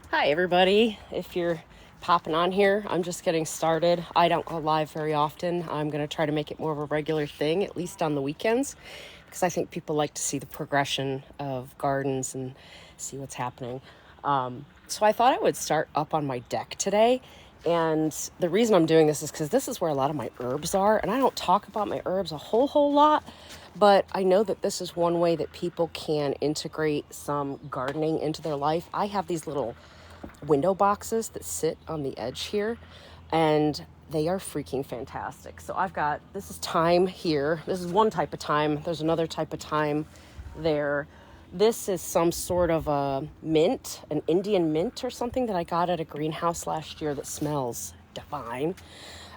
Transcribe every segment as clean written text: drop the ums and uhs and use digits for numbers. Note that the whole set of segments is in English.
Hi, everybody. If you're popping on here, I'm just getting started. I don't go live very often. I'm going to try to make it more of a regular thing, at least on the weekends, because I think people like to see the progression of gardens and see what's happening. So I thought I would start up on my deck today. And the reason I'm doing this is because this is where a lot of my herbs are. And I don't talk about my herbs a whole lot, but I know that this is one way that people can integrate some gardening into their life. I have these little window boxes that sit on the edge here, and they are freaking fantastic. So I've got, this is thyme here. This is one type of thyme. There's another type of thyme there. This is some sort of a mint, an Indian mint or something that I got at a greenhouse last year that smells divine.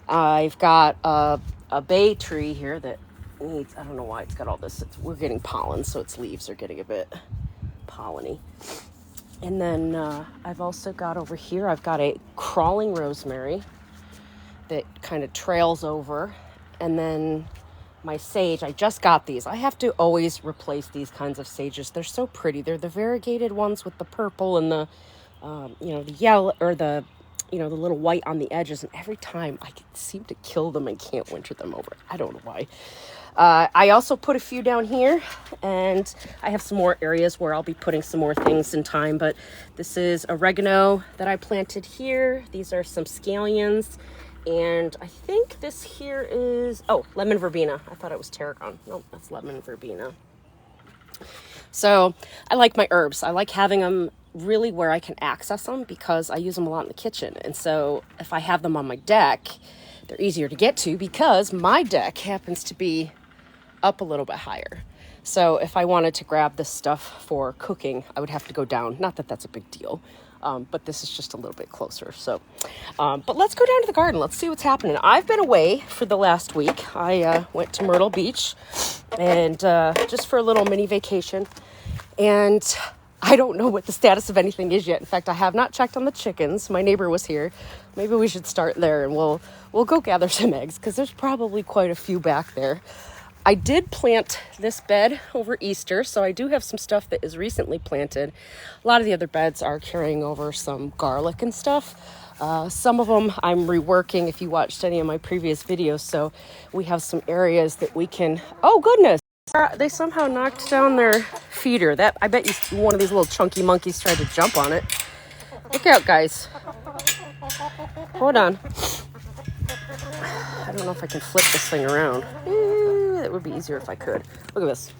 I've got a bay tree here that needs, I don't know why it's got all this. We're getting pollen, so its leaves are getting a bit polleny. And then I've also got over here, I've got a crawling rosemary that kind of trails over. And then my sage, I just got these. I have to always replace these kinds of sages. They're so pretty. They're the variegated ones with the purple and the, the yellow, or the little white on the edges. And every time I seem to kill them and can't winter them over. I don't know why. I also put a few down here, and I have some more areas where I'll be putting some more things in time, but this is oregano that I planted here. These are some scallions, and I think this here is, lemon verbena. I thought it was tarragon. No, that's lemon verbena. So I like my herbs. I like having them really where I can access them because I use them a lot in the kitchen. And so if I have them on my deck, they're easier to get to because my deck happens to be up a little bit higher. So if I wanted to grab this stuff for cooking, I would have to go down. Not that that's a big deal, but this is just a little bit closer. So, but let's go down to the garden. Let's see what's happening. I've been away for the last week. I went to Myrtle Beach and just for a little mini vacation. And I don't know what the status of anything is yet. In fact, I have not checked on the chickens. My neighbor was here. Maybe we should start there, and we'll go gather some eggs because there's probably quite a few back there. I did plant this bed over Easter, so I do have some stuff that is recently planted. A lot of the other beds are carrying over some garlic and stuff. Some of them I'm reworking if you watched any of my previous videos, so we have some areas that we can... Oh, goodness! They somehow knocked down their feeder. That, I bet you one of these little chunky monkeys tried to jump on it. Look out, guys. Hold on. I don't know if I can flip this thing around. It would be easier if I could. Look at this.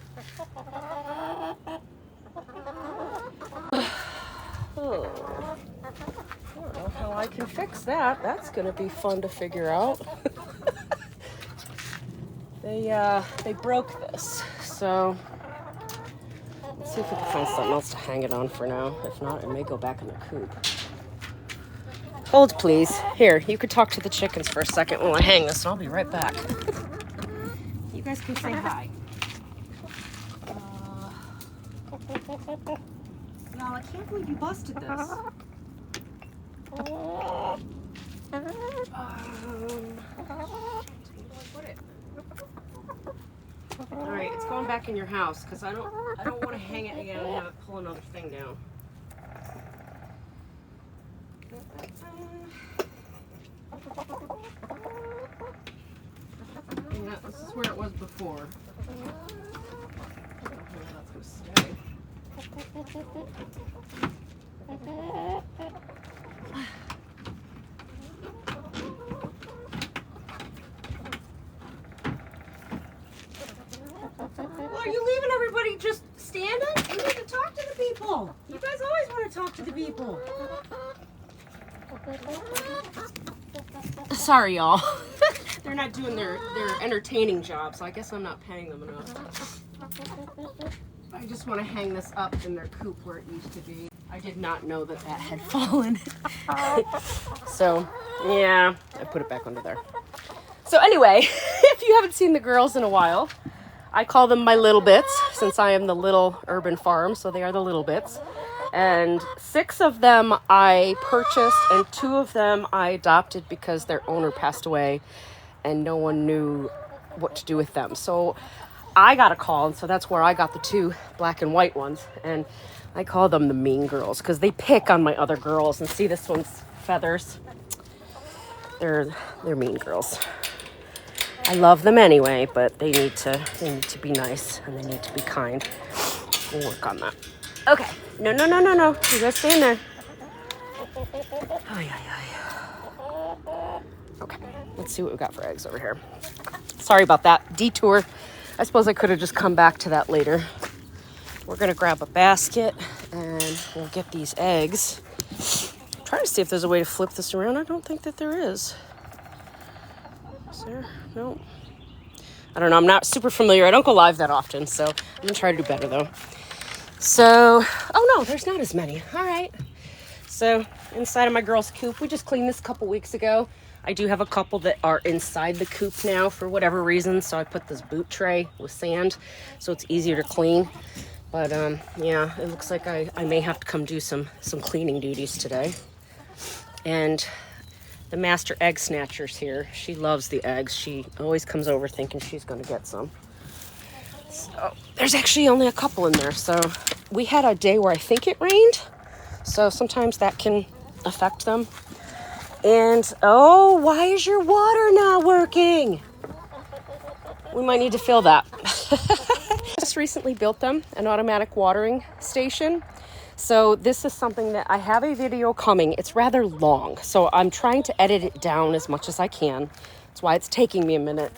Oh. I don't know how I can fix that. That's going to be fun to figure out. They broke this, so let's see if we can find something else to hang it on for now. If not, it may go back in the coop. Hold, please. Here, you could talk to the chickens for a second while I hang this, and I'll be right back. You guys can say hi. Y'all, I can't believe you busted this. All right, it's going back in your house because I don't want to hang it again and have it pull another thing down. Yeah, this is where it was before. That's gonna stay. Are you leaving everybody just standing? We need to talk to the people. You guys always want to talk to the people. Sorry, y'all. They're not doing their entertaining job, so I guess I'm not paying them enough. I just want to hang this up in their coop where it used to be. I did not know that had fallen. So, yeah, I put it back under there. So anyway, if you haven't seen the girls in a while, I call them my little bits, since I am the little urban farm, so they are the little bits. And 6 of them I purchased, and 2 of them I adopted because their owner passed away, and no one knew what to do with them. So I got a call, and so that's where I got the 2 black and white ones. And I call them the mean girls because they pick on my other girls. And see, this one's feathers. They're mean girls. I love them anyway, but they need to be nice and they need to be kind. We'll work on that. Okay. No. You guys stay in there. Okay. Let's see what we got for eggs over here. Sorry about that detour. I suppose I could have just come back to that later. We're gonna grab a basket and we'll get these eggs. I'm trying to see if there's a way to flip this around. I don't think that there is. Is there? No. I don't know. I'm not super familiar. I don't go live that often, so I'm gonna try to do better though. So, oh no, there's not as many. All right. So inside of my girls' coop, we just cleaned this a couple weeks ago. I do have a couple that are inside the coop now for whatever reason. So I put this boot tray with sand so it's easier to clean. But yeah, it looks like I may have to come do some cleaning duties today. And the master egg snatcher's here. She loves the eggs. She always comes over thinking she's going to get some. So there's actually only a couple in there. So we had a day where I think it rained. So sometimes that can affect them. And, oh, why is your water not working? We might need to fill that. Just recently built them an automatic watering station. So this is something that I have a video coming. It's rather long, so I'm trying to edit it down as much as I can. That's why it's taking me a minute.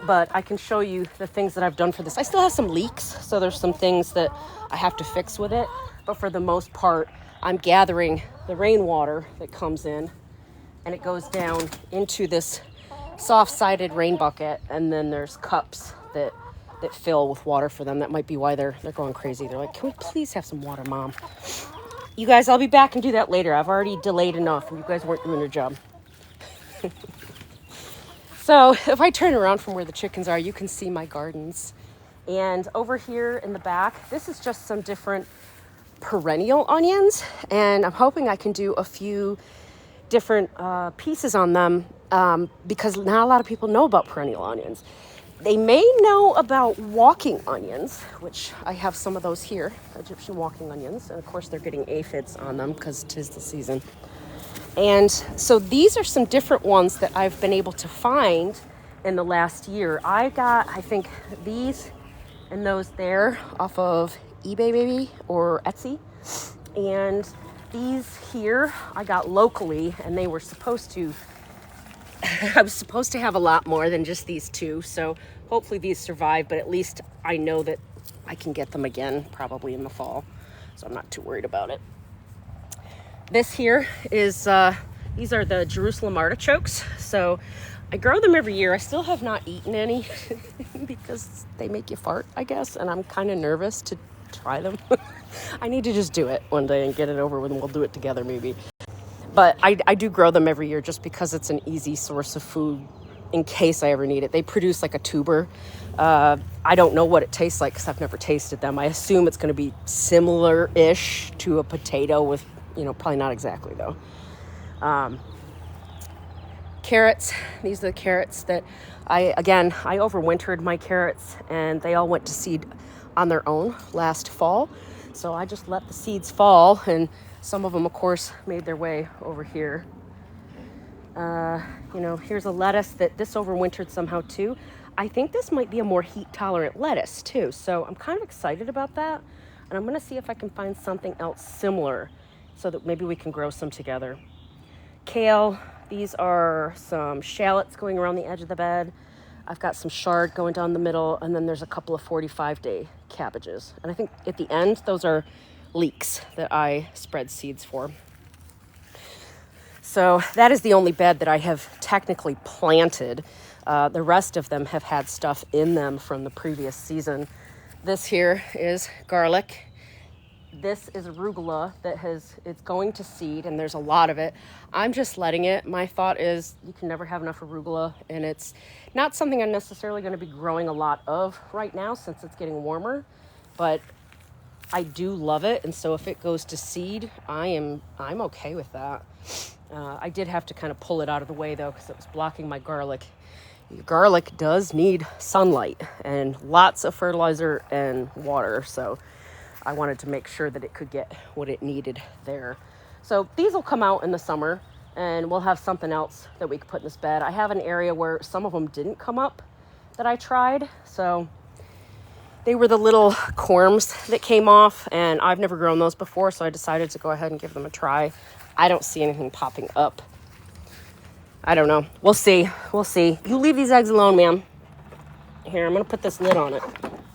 But I can show you the things that I've done for this. I still have some leaks, so there's some things that I have to fix with it. But for the most part, I'm gathering the rainwater that comes in, and it goes down into this soft-sided rain bucket, and then there's cups that fill with water for them. That might be why they're going crazy. They're like, can we please have some water, Mom? You guys, I'll be back and do that later. I've already delayed enough, and you guys weren't doing your job. So if I turn around from where the chickens are, you can see my gardens. And over here in the back, this is just some different perennial onions, and I'm hoping I can do a few different pieces on them because not a lot of people know about perennial onions. They may know about walking onions, which I have some of those here, Egyptian walking onions, and of course they're getting aphids on them because 'tis the season. And so these are some different ones that I've been able to find in the last year. I got, I think, these and those there off of eBay maybe or Etsy, and these here I got locally, and they were supposed to I was supposed to have a lot more than just these 2, so hopefully these survive, but at least I know that I can get them again probably in the fall, so I'm not too worried about it. This here is these are the Jerusalem artichokes. So I grow them every year. I still have not eaten any because they make you fart, I guess, and I'm kind of nervous to try them. I need to just do it one day and get it over with, and we'll do it together maybe. But I do grow them every year just because it's an easy source of food in case I ever need it. They produce like a tuber. I don't know what it tastes like because I've never tasted them. I assume it's going to be similar-ish to a potato with, probably not exactly though. Carrots. These are the carrots that I overwintered my carrots, and they all went to seed on their own last fall. So I just let the seeds fall, and some of them, of course, made their way over here. Here's a lettuce that this overwintered somehow too. I think this might be a more heat-tolerant lettuce too. So I'm kind of excited about that. And I'm going to see if I can find something else similar so that maybe we can grow some together. Kale. These are some shallots going around the edge of the bed. I've got some chard going down the middle, and then there's a couple of 45-day cabbages. And I think at the end, those are leeks that I spread seeds for. So that is the only bed that I have technically planted. The rest of them have had stuff in them from the previous season. This here is garlic. This is arugula it's going to seed, and there's a lot of it. I'm just letting it. My thought is you can never have enough arugula, and it's not something I'm necessarily going to be growing a lot of right now since it's getting warmer, but I do love it, and so if it goes to seed, I'm okay with that. I did have to kind of pull it out of the way though because it was blocking my garlic. garlic does need sunlight and lots of fertilizer and water. So I wanted to make sure that it could get what it needed there. So these will come out in the summer, and we'll have something else that we could put in this bed. I have an area where some of them didn't come up that I tried. So they were the little corms that came off, and I've never grown those before, so I decided to go ahead and give them a try. I don't see anything popping up. I don't know. We'll see. We'll see. You leave these eggs alone, ma'am. Here, I'm going to put this lid on it.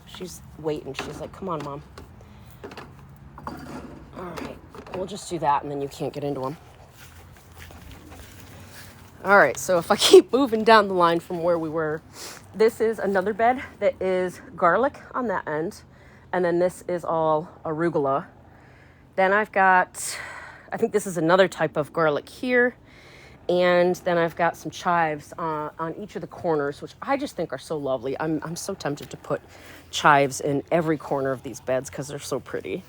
She's waiting. She's like, come on, Mom. All right. We'll just do that, and then you can't get into them. All right. So if I keep moving down the line from where we were, this is another bed that is garlic on that end. And then this is all arugula. Then I've got, I think this is another type of garlic here. And then I've got some chives on each of the corners, which I just think are so lovely. I'm so tempted to put chives in every corner of these beds because they're so pretty.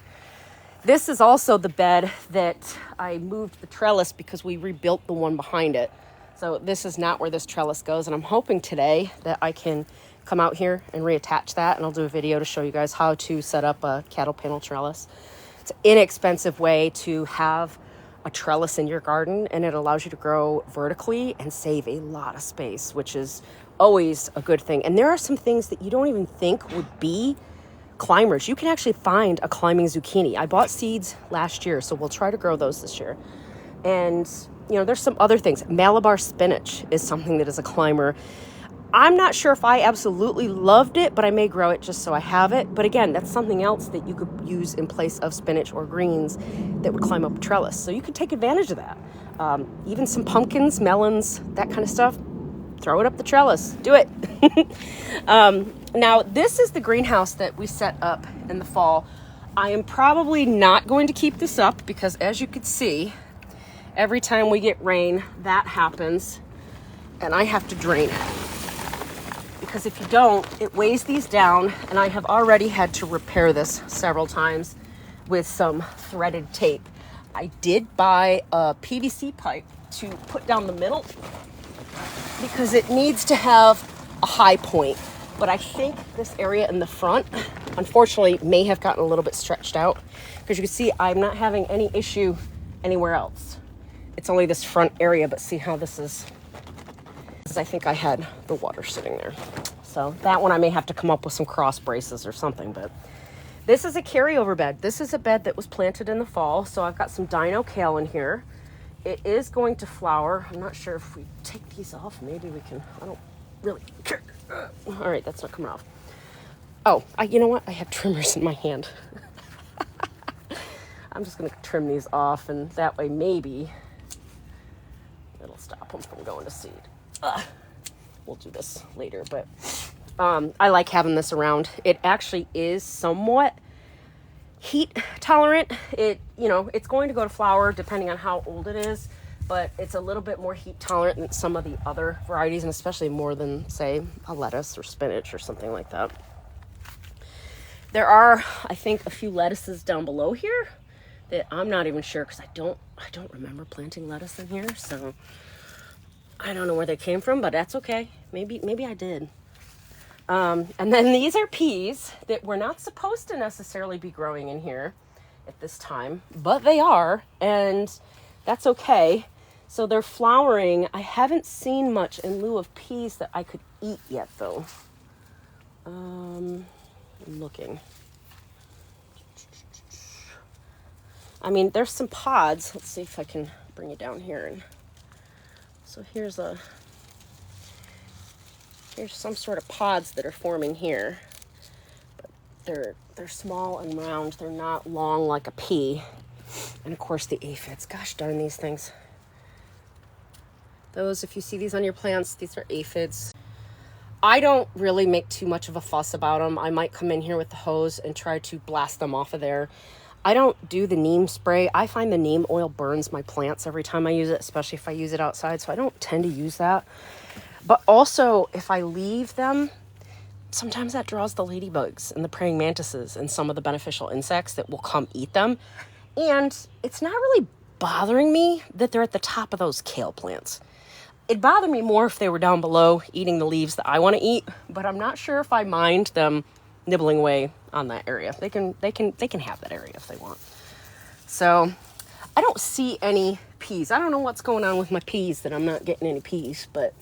This is also the bed that I moved the trellis because we rebuilt the one behind it. So this is not where this trellis goes. And I'm hoping today that I can come out here and reattach that. And I'll do a video to show you guys how to set up a cattle panel trellis. It's an inexpensive way to have a trellis in your garden, and it allows you to grow vertically and save a lot of space, which is always a good thing. And there are some things that you don't even think would be climbers. You can actually find a climbing zucchini. I bought seeds last year, so we'll try to grow those this year. And you know, there's some other things. Malabar spinach is something that is a climber. I'm not sure if I absolutely loved it, but I may grow it just so I have it. But again, that's something else that you could use in place of spinach or greens that would climb up a trellis. So you could take advantage of that. Even some pumpkins, melons, that kind of stuff. Throw it up the trellis. Do it. Now, this is the greenhouse that we set up in the fall. I am probably not going to keep this up because, as you can see, every time we get rain, that happens, and I have to drain it. Because if you don't, it weighs these down, and I have already had to repair this several times with some threaded tape. I did buy a PVC pipe to put down the middle because it needs to have a high point. But I think this area in the front, unfortunately, may have gotten a little bit stretched out because you can see I'm not having any issue anywhere else. It's only this front area, but see how this is. I think I had the water sitting there. So that one I may have to come up with some cross braces or something, but this is a carryover bed. This is a bed that was planted in the fall. So I've got some dino kale in here. It is going to flower. I'm not sure if we take these off, maybe we can, I don't really care. All right, that's not coming off. Oh, you know what? I have trimmers in my hand. I'm just gonna trim these off, and that way maybe it'll stop them from going to seed. We'll do this later, but I like having this around. It actually is somewhat heat tolerant. It's going to go to flower depending on how old it is, but it's a little bit more heat tolerant than some of the other varieties, and especially more than, say, a lettuce or spinach or something like that. There are, I think, a few lettuces down below here that I'm not even sure because I don't remember planting lettuce in here, so I don't know where they came from, but that's okay. Maybe I did. And then these are peas that we're not supposed to necessarily be growing in here at this time, but they are, and that's okay. So they're flowering. I haven't seen much in lieu of peas that I could eat yet, though. I'm looking. I mean, there's some pods. Let's see if I can bring it down here. And so here's some sort of pods that are forming here. But they're small and round. They're not long like a pea. And of course the aphids. Gosh darn these things. Those, if you see these on your plants, these are aphids. I don't really make too much of a fuss about them. I might come in here with the hose and try to blast them off of there. I don't do the neem spray. I find the neem oil burns my plants every time I use it, especially if I use it outside, so I don't tend to use that. But also, if I leave them, sometimes that draws the ladybugs and the praying mantises and some of the beneficial insects that will come eat them. And it's not really bothering me that they're at the top of those kale plants. It'd bother me more if they were down below eating the leaves that I want to eat, but I'm not sure if I mind them nibbling away on that area. They can have that area if they want. So I don't see any peas. I don't know what's going on with my peas that I'm not getting any peas, but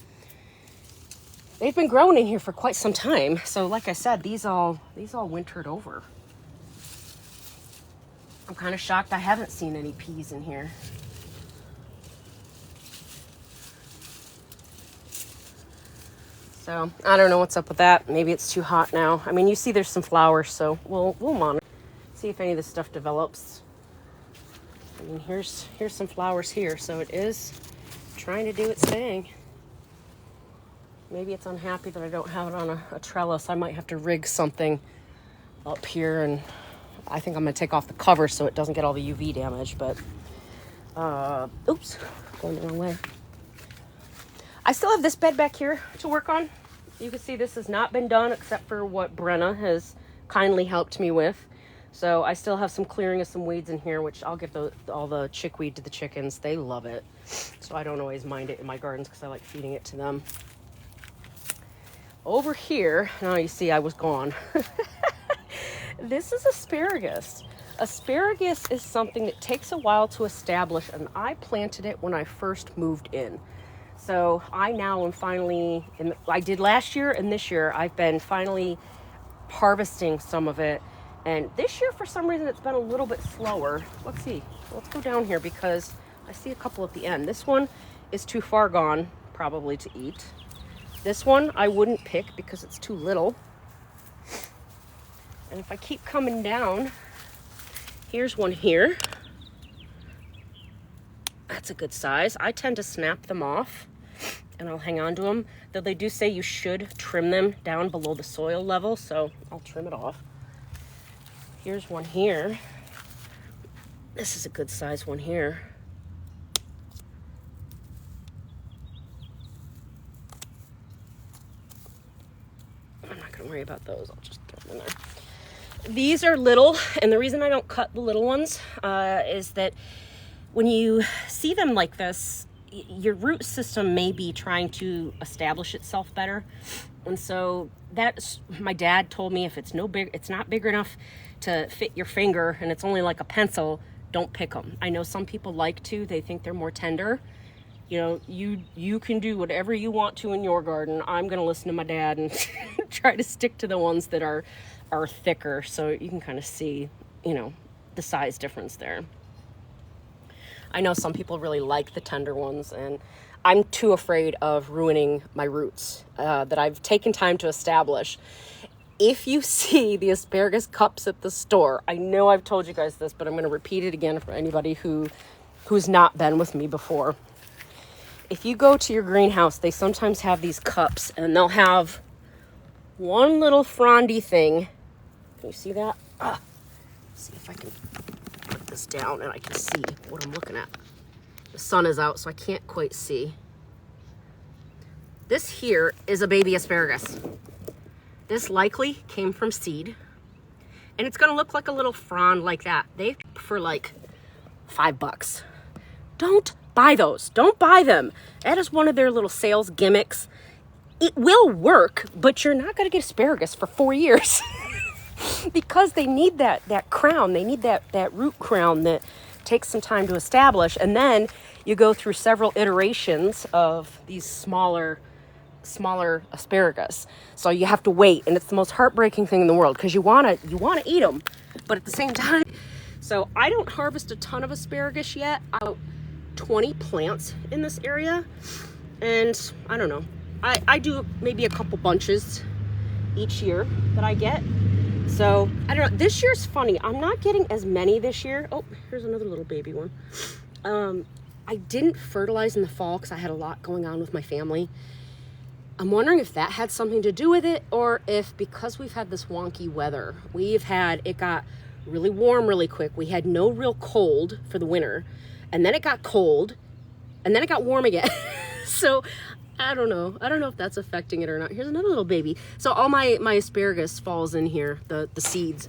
they've been growing in here for quite some time. So like I said, these all wintered over. I'm kind of shocked I haven't seen any peas in here. So I don't know what's up with that. Maybe it's too hot now. I mean, you see there's some flowers, so we'll monitor. See if any of this stuff develops. I mean, here's some flowers here, so it is trying to do its thing. Maybe it's unhappy that I don't have it on a trellis. I might have to rig something up here, and I think I'm gonna take off the cover so it doesn't get all the UV damage, but oops, going the wrong way. I still have this bed back here to work on. You can see this has not been done except for what Brenna has kindly helped me with. So I still have some clearing of some weeds in here, which I'll give all the chickweed to the chickens. They love it. So I don't always mind it in my gardens because I like feeding it to them. Over here, now you see I was gone. This is asparagus. Asparagus is something that takes a while to establish, and I planted it when I first moved in. So I now am finally, I did last year and this year, I've been finally harvesting some of it. And this year, for some reason, it's been a little bit slower. Let's see. Let's go down here because I see a couple at the end. This one is too far gone, probably, to eat. This one I wouldn't pick because it's too little. And if I keep coming down, here's one here. That's a good size. I tend to snap them off and I'll hang on to them. Though they do say you should trim them down below the soil level, so I'll trim it off. Here's one here. This is a good size one here. I'm not gonna worry about those. I'll just throw them in there. These are little, and the reason I don't cut the little ones is that when you see them like this, your root system may be trying to establish itself better. And so that's, my dad told me, if it's not big enough to fit your finger and it's only like a pencil, don't pick them. I know some people like to, they think they're more tender. You know, you can do whatever you want to in your garden. I'm going to listen to my dad and try to stick to the ones that are thicker, so you can kind of see, you know, the size difference there. I know some people really like the tender ones, and I'm too afraid of ruining my roots that I've taken time to establish. If you see the asparagus cups at the store, I know I've told you guys this, but I'm going to repeat it again for anybody who's not been with me before. If you go to your greenhouse, they sometimes have these cups, and they'll have one little frondy thing. Can you see that? See if I can put this down and I can see what I'm looking at. The sun is out, so I can't quite see. This here is a baby asparagus. This likely came from seed, and it's gonna look like a little frond like that. They for like $5. Don't buy those. Don't buy them. That is one of their little sales gimmicks. It will work, but you're not gonna get asparagus for 4 years. Because they need that crown. They need that root crown that takes some time to establish. And then you go through several iterations of these smaller asparagus. So you have to wait, and it's the most heartbreaking thing in the world because you wanna eat them, but at the same time. So I don't harvest a ton of asparagus yet. About 20 plants in this area, and I don't know. I do maybe a couple bunches each year that I get. So I don't know. This year's funny. I'm not getting as many this year. Oh, here's another little baby one. I didn't fertilize in the fall because I had a lot going on with my family. I'm wondering if that had something to do with it, or if because we've had this wonky weather, it got really warm really quick. We had no real cold for the winter, and then it got cold, and then it got warm again. So I don't know. I don't know if that's affecting it or not. Here's another little baby. So all my asparagus falls in here, the seeds.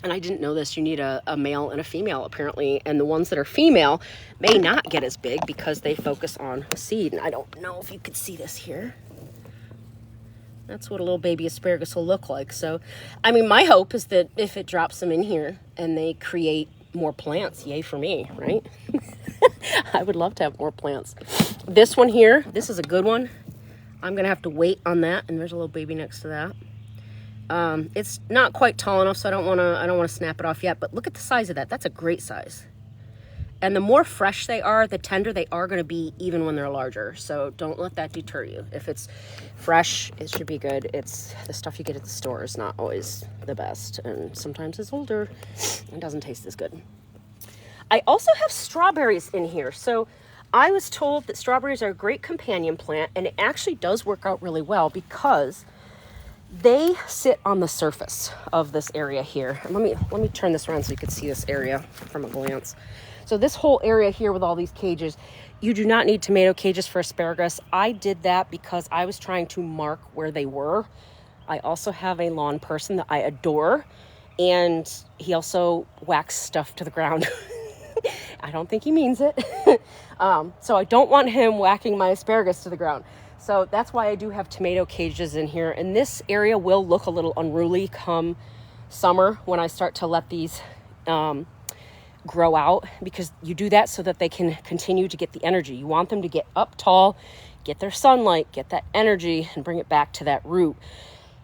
And I didn't know this, you need a male and a female apparently, and the ones that are female may not get as big because they focus on seed. And I don't know if you could see this here. That's what a little baby asparagus will look like. So, I mean, my hope is that if it drops them in here and they create more plants, yay for me, right? I would love to have more plants. This one here, this is a good one. I'm gonna have to wait on that, and there's a little baby next to that. It's not quite tall enough, so I don't wanna snap it off yet, but look at the size of that. That's a great size. And the more fresh they are, the tender they are gonna be even when they're larger. So don't let that deter you. If it's fresh, it should be good. It's the stuff you get at the store is not always the best. And sometimes it's older and doesn't taste as good. I also have strawberries in here. So I was told that strawberries are a great companion plant, and it actually does work out really well because they sit on the surface of this area here. And let me turn this around so you can see this area from a glance. So this whole area here with all these cages, you do not need tomato cages for asparagus. I did that because I was trying to mark where they were. I also have a lawn person that I adore, and he also whacks stuff to the ground. I don't think he means it. So I don't want him whacking my asparagus to the ground. So that's why I do have tomato cages in here. And this area will look a little unruly come summer when I start to let these grow out, because you do that so that they can continue to get the energy. You want them to get up tall, get their sunlight, get that energy, and bring it back to that root.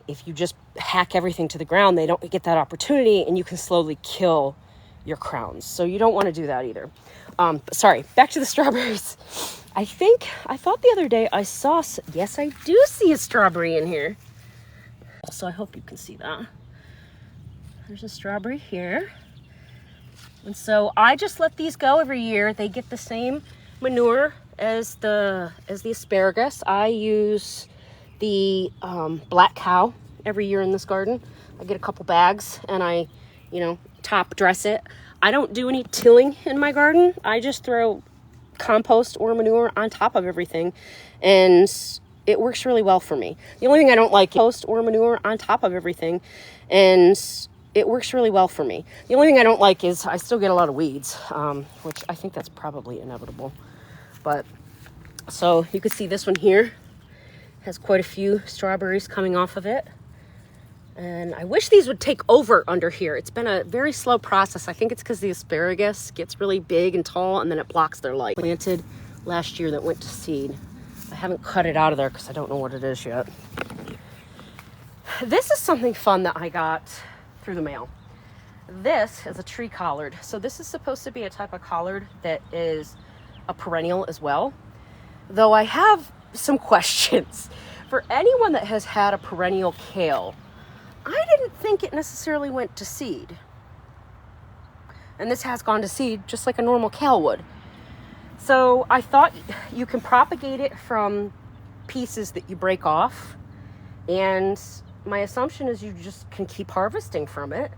If you just hack everything to the ground, they don't get that opportunity, and you can slowly kill your crowns. So you don't want to do that either. Sorry, back to the strawberries. I thought the other day I saw, yes, I do see a strawberry in here. So I hope you can see that. There's a strawberry here. And so I just let these go every year. They get the same manure as the asparagus. I use the black cow every year in this garden. I get a couple bags and I, top dress it. I don't do any tilling in my garden. I just throw compost or manure on top of everything, and it works really well for me. The only thing I don't like is compost or manure on top of everything, and it works really well for me. The only thing I don't like is I still get a lot of weeds, which I think that's probably inevitable. But so you can see this one here has quite a few strawberries coming off of it. And I wish these would take over under here. It's been a very slow process. I think it's because the asparagus gets really big and tall and then it blocks their light. Planted last year that went to seed. I haven't cut it out of there because I don't know what it is yet. This is something fun that I got through the mail. This is a tree collard. So this is supposed to be a type of collard that is a perennial as well. Though I have some questions. For anyone that has had a perennial kale, I didn't think it necessarily went to seed. And this has gone to seed just like a normal kale would. So I thought you can propagate it from pieces that you break off. And my assumption is you just can keep harvesting from it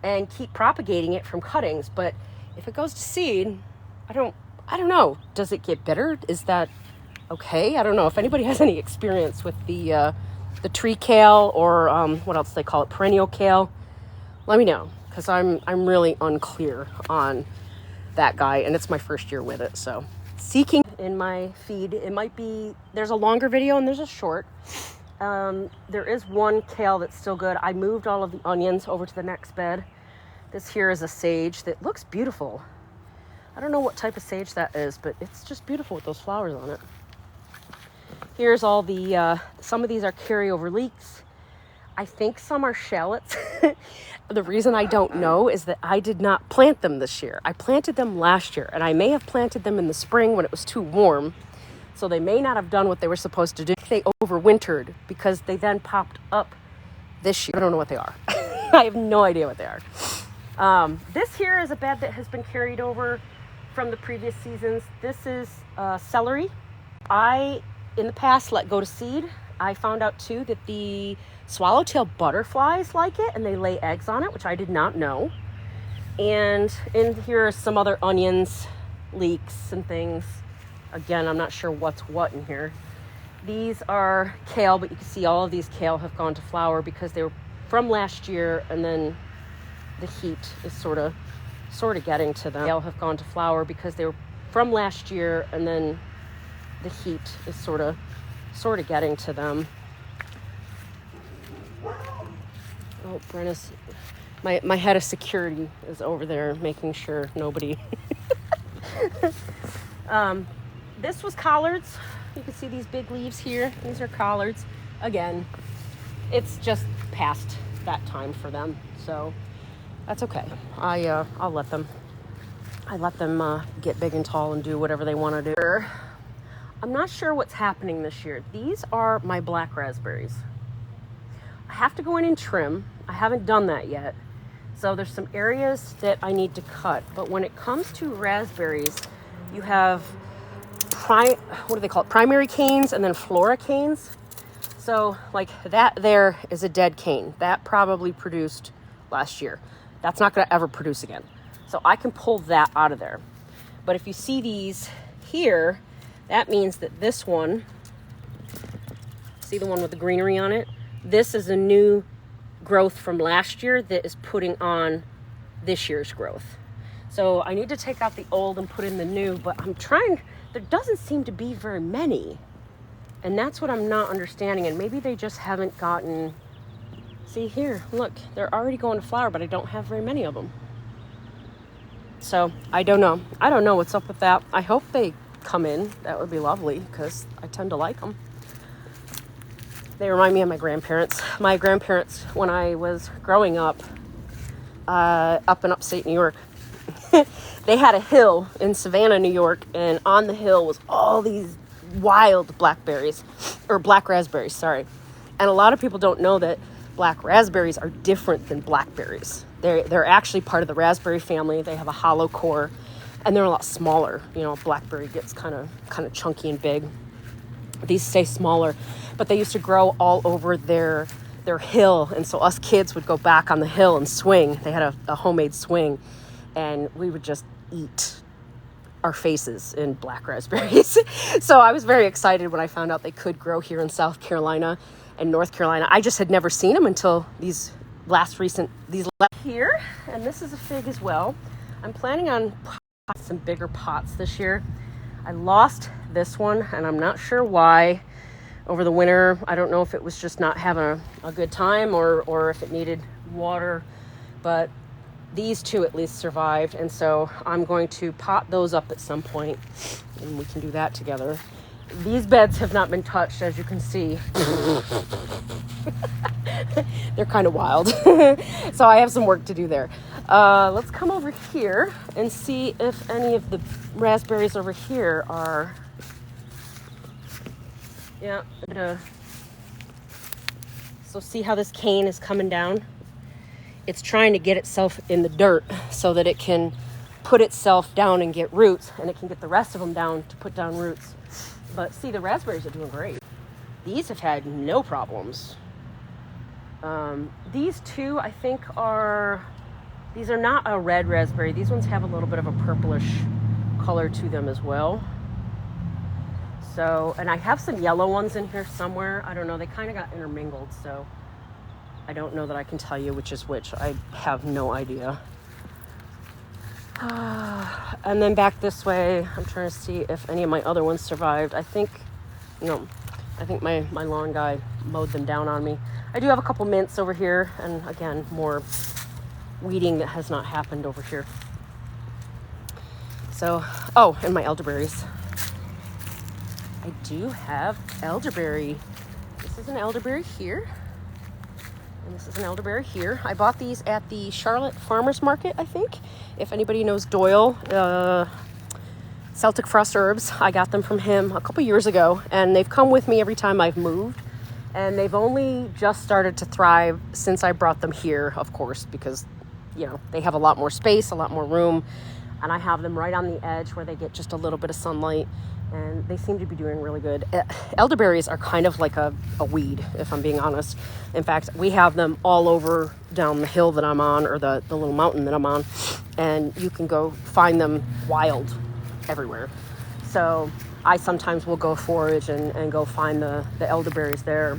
and keep propagating it from cuttings. But if it goes to seed, I don't know. Does it get bitter? Is that okay? I don't know. If anybody has any experience with the tree kale or what else they call it, perennial kale, let me know, because I'm really unclear on that guy, and it's my first year with it. So seeking in my feed, it might be, there's a longer video and there's a short. There is one kale that's still good. I moved all of the onions over to the next bed. This here is a sage that looks beautiful. I don't know what type of sage that is, but it's just beautiful with those flowers on it. Here's all the, some of these are carryover leeks. I think some are shallots. The reason I don't know is that I did not plant them this year. I planted them last year, and I may have planted them in the spring when it was too warm. So they may not have done what they were supposed to do. They overwintered because they then popped up this year. I don't know what they are. I have no idea what they are. This here is a bed that has been carried over from the previous seasons. This is celery. I, in the past, let go to seed. I found out too that the swallowtail butterflies like it and they lay eggs on it, which I did not know. And in here are some other onions, leeks, and things. Again, I'm not sure what's what in here. These are kale, but you can see all of these kale have gone to flower because they were from last year, and then the heat is sort of getting to them. They all have gone to flower because they were from last year, and then the heat is sort of getting to them. Oh, Brenna's, my head of security is over there making sure nobody. This was collards. You can see these big leaves here. These are collards. Again, it's just past that time for them, so that's okay. I'll let them. I let them get big and tall and do whatever they want to do. I'm not sure what's happening this year. These are my black raspberries. I have to go in and trim. I haven't done that yet. So there's some areas that I need to cut. But when it comes to raspberries, you have what do they call it? Primary canes and then flora canes. So like that there is a dead cane. That probably produced last year. That's not going to ever produce again. So I can pull that out of there. But if you see these here, that means that this one, see the one with the greenery on it? This is a new growth from last year that is putting on this year's growth. So I need to take out the old and put in the new, but I'm trying, there doesn't seem to be very many. And that's what I'm not understanding. And maybe they just haven't gotten, see here, look, they're already going to flower, but I don't have very many of them. So I don't know. I don't know what's up with that. I hope they come in. That would be lovely because I tend to like them. They remind me of my grandparents. My grandparents, when I was growing up in upstate New York, they had a hill in Savannah, New York, and on the hill was all these wild blackberries, or black raspberries, sorry. And a lot of people don't know that black raspberries are different than blackberries. They're actually part of the raspberry family. They have a hollow core, and they're a lot smaller. You know, blackberry gets kind of chunky and big. These stay smaller, but they used to grow all over their hill, and so us kids would go back on the hill and swing. They had a homemade swing, and we would just eat our faces in black raspberries. So I was very excited when I found out they could grow here in South Carolina and North Carolina. I just had never seen them until these here, and this is a fig as well. I'm planning on some bigger pots this year. I lost this one, and I'm not sure why over the winter. I don't know if it was just not having a good time or if it needed water, but these two at least survived, and so I'm going to pot those up at some point, and we can do that together. These beds have not been touched, as you can see. They're kind of wild. So I have some work to do there. Let's come over here and see if any of the raspberries over here are... Yeah. So see how this cane is coming down? It's trying to get itself in the dirt so that it can put itself down and get roots, and it can get the rest of them down to put down roots. But see, the raspberries are doing great. These have had no problems. These two, I think, these are not a red raspberry. These ones have a little bit of a purplish color to them as well. So, and I have some yellow ones in here somewhere. I don't know. They kind of got intermingled, so I don't know that I can tell you which is which. I have no idea. And then back this way, I'm trying to see if any of my other ones survived. I think my lawn guy mowed them down on me. I do have a couple mints over here, and again, more weeding that has not happened over here. So, oh, and my elderberries. I do have elderberry. This is an elderberry here. And this is an elderberry here. I bought these at the Charlotte Farmers Market, I think. If anybody knows Doyle, Celtic Frost Herbs, I got them from him a couple years ago, and they've come with me every time I've moved. And they've only just started to thrive since I brought them here, of course, because, you know, they have a lot more space, a lot more room. And I have them right on the edge where they get just a little bit of sunlight. And they seem to be doing really good. Elderberries are kind of like a weed, if I'm being honest. In fact, we have them all over down the hill that I'm on, or the little mountain that I'm on. And you can go find them wild everywhere. So I sometimes will go forage and go find the elderberries there.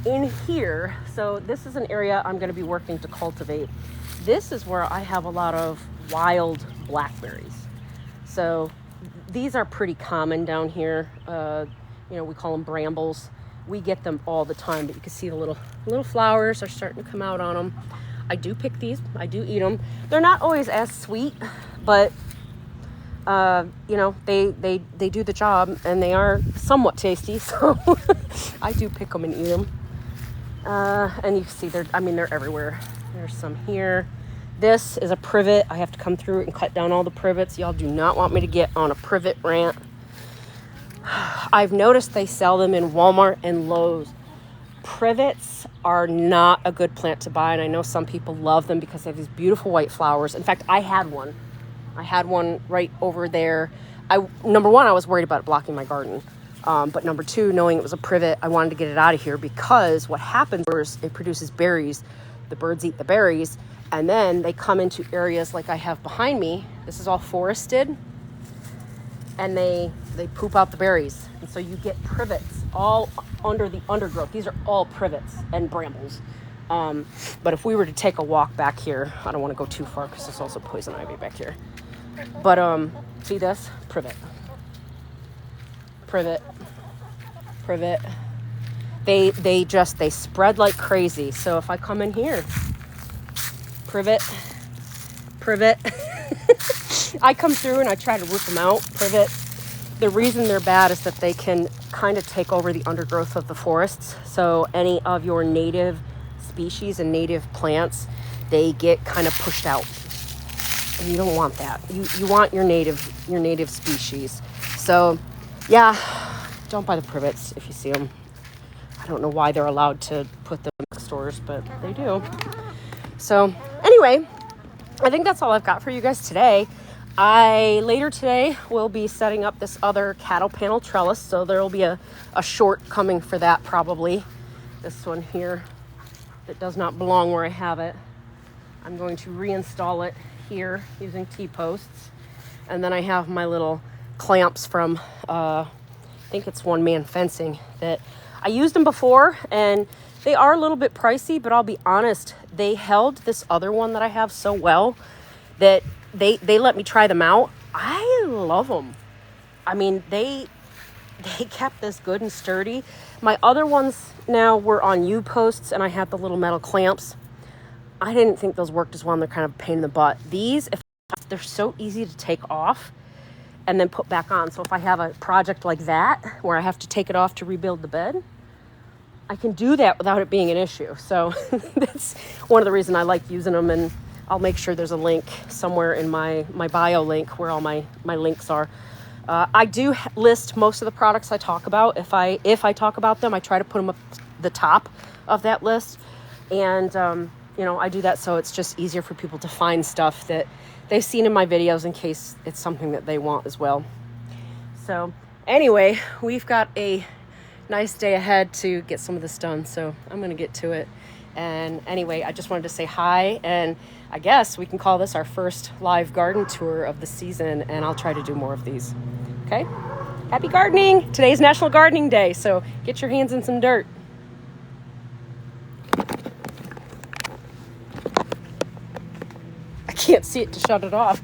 in here, so this is an area I'm going to be working to cultivate. This is where I have a lot of wild blackberries. So these are pretty common down here. We call them brambles. We get them all the time, but you can see the little flowers are starting to come out on them. I do pick these. I do eat them. They're not always as sweet, but they do the job, and they are somewhat tasty. So I do pick them and eat them. And you can see they're everywhere. There's some here. This is a privet. I have to come through it and cut down all the privets. Y'all do not want me to get on a privet rant. I've noticed they sell them in Walmart and Lowe's. Privets are not a good plant to buy, and I know some people love them because they have these beautiful white flowers. In fact, I had one right over there. Number one, I was worried about it blocking my garden. But number two, knowing it was a privet, I wanted to get it out of here because what happens is it produces berries. The birds eat the berries, and then they come into areas like I have behind me. This is all forested, and they poop out the berries. And so you get privets all under the undergrowth. These are all privets and brambles. But if we were to take a walk back here, I don't want to go too far because there's also poison ivy back here. But see this? Privet. They spread like crazy. So if I come in here, privet. I come through and I try to root them out, privet. The reason they're bad is that they can kind of take over the undergrowth of the forests. So any of your native species and native plants, they get kind of pushed out. And you don't want that. You want your native species. So yeah, don't buy the privets if you see them. I don't know why they're allowed to put them in stores, but they do. So anyway, I think that's all I've got for you guys today. Later today will be setting up this other cattle panel trellis, so there will be a short coming for that probably. This one here that does not belong where I have it. I'm going to reinstall it here using T-posts. And then I have my little clamps from, I think it's One Man Fencing, that I used them before, and they are a little bit pricey, but I'll be honest, they held this other one that I have so well that they let me try them out. I love them. I mean, they kept this good and sturdy. My other ones now were on U-posts, and I had the little metal clamps. I didn't think those worked as well, and they're kind of a pain in the butt. These, they're so easy to take off and then put back on. So if I have a project like that where I have to take it off to rebuild the bed, I can do that without it being an issue. So that's one of the reasons I like using them, and I'll make sure there's a link somewhere in my bio link where all my links are. I do list most of the products I talk about. If I talk about them, I try to put them up the top of that list. And, I do that so it's just easier for people to find stuff that they've seen in my videos in case it's something that they want as well. So anyway, we've got a nice day ahead to get some of this done. So I'm going to get to it. And anyway, I just wanted to say hi, and I guess we can call this our first live garden tour of the season, and I'll try to do more of these. Okay? Happy gardening! Today's National Gardening Day, so get your hands in some dirt. I can't see it to shut it off.